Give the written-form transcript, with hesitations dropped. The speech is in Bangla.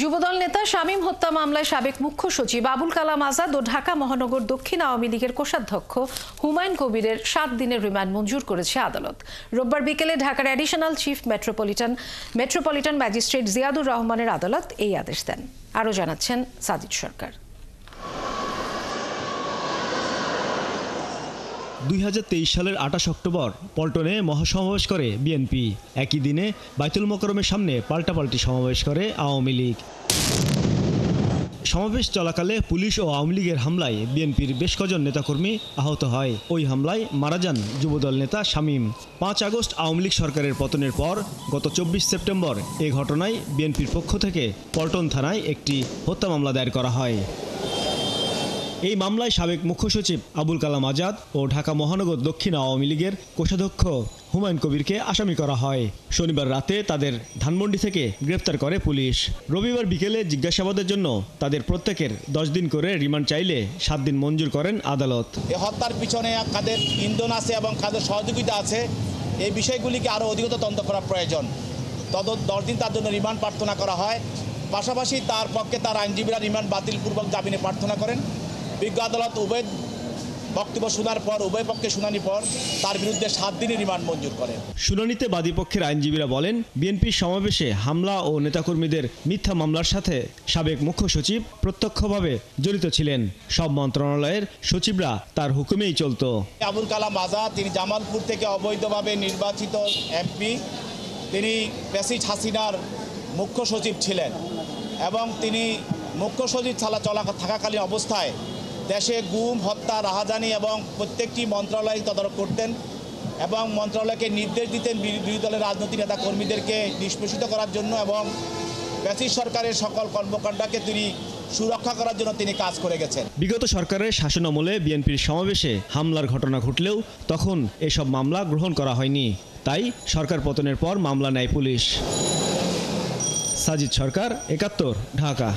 যুবদল নেতা শামীম হত্যা মামলায় সাবেক মুখ্য সচিব আবুল কালাম আজাদ ও ঢাকা মহানগর দক্ষিণ আওয়ামী লীগের কোষাধ্যক্ষ হুমায়ুন কবিরের 7 দিনের রিমান্ড মঞ্জুর করেছে আদালত। রোববার বিকেলে ঢাকার additional chief metropolitan magistrate Ziadur রহমানের আদালত এই আদেশ দেন। আরও জানাচ্ছেন সাজিদ সরকার। 2023 সালের 28 অক্টোবর পল্টনে মহাসমাবেশ করে বিএনপি। একই দিনে বাইতুল মোকাররমের সামনে পাল্টাপাল্টি সমাবেশ করে আওয়ামী লীগ। সমাবেশ চলাকালে পুলিশ ও আওয়ামী লীগের হামলায় বিএনপির বেশ কজন নেতাকর্মী আহত হয়। ওই হামলায় মারা যান যুবদল নেতা শামীম। 5 আগস্ট আওয়ামী লীগ সরকারের পতনের পর গত 24 সেপ্টেম্বর এ ঘটনায় বিএনপির পক্ষ থেকে পল্টন থানায় একটি হত্যা মামলা দায়ের করা হয়। এই মামলায় সাবেক মুখ্য সচিব আবুল কালাম আজাদ ও ঢাকা মহানগর দক্ষিণ আওয়ামী লীগের কোষাধ্যক্ষ হুমায়ুন কবিরকে আসামি করা হয়। শনিবার রাতে তাদের ধানমন্ডি থেকে গ্রেপ্তার করে পুলিশ। রবিবার বিকেলে জিজ্ঞাসাবাদের জন্য তাদের প্রত্যেকের 10 দিন করে রিমান্ড চাইলে 7 দিন মঞ্জুর করেন আদালত। এই হত্যার পিছনে কাদের ইন্ধন আছে এবং কাদের সহযোগিতা আছে এই বিষয়গুলিকে আরও অধিকতর তদন্ত করা প্রয়োজন। 10 দিন তার জন্য রিমান্ড প্রার্থনা করা হয়। পাশাপাশি তার পক্ষে তার আইনজীবীরা রিমান্ড বাতিলপূর্বক জামিনে প্রার্থনা করেন। বিজ্ঞ আদালত উভয় বক্তব্য শোনার পর উভয় পক্ষে শুনানি পর তার বিরুদ্ধে 7 দিনের রিমান্ড মঞ্জুর করেন। শুনানিতে বাদীপক্ষের আইনজীবীরা বলেন, বিএনপির সমাবেশে হামলা ও নেতাকর্মীদের মিথ্যা মামলার সাথে সাবেক মুখ্য সচিব প্রত্যক্ষভাবে জড়িত ছিলেন। সব মন্ত্রণালয়ের সচিবরা তার হুকুমেই চলত। আবুল কালাম আজাদ তিনি জামালপুর থেকে অবৈধভাবে নির্বাচিত এমপি। তিনি প্রেসিড হাসিনার মুখ্য সচিব ছিলেন এবং তিনি মুখ্য সচিব থাকাকালীন অবস্থায় দেশে গুম, হত্যা, রাহাজানি এবং প্রত্যেকটি মন্ত্রণালয় তদারক করতেন এবং মন্ত্রণালয়কে নির্দেশ দিতেন বিরোধী দলের রাজনৈতিক নেতা কর্মীদেরকে নিষ্পেষিত করার জন্য এবং প্রেসিড সরকারের সকল কর্মকাণ্ডকে তিনি সুরক্ষা করার জন্য তিনি কাজ করে গেছেন। বিগত সরকারের শাসনামলে বিএনপির সমাবেশে হামলার ঘটনা ঘটলেও তখন এসব মামলা গ্রহণ করা হয়নি। তাই সরকার পতনের পর মামলা নেয় পুলিশ। সাজিদ সরকার, 71, ঢাকা।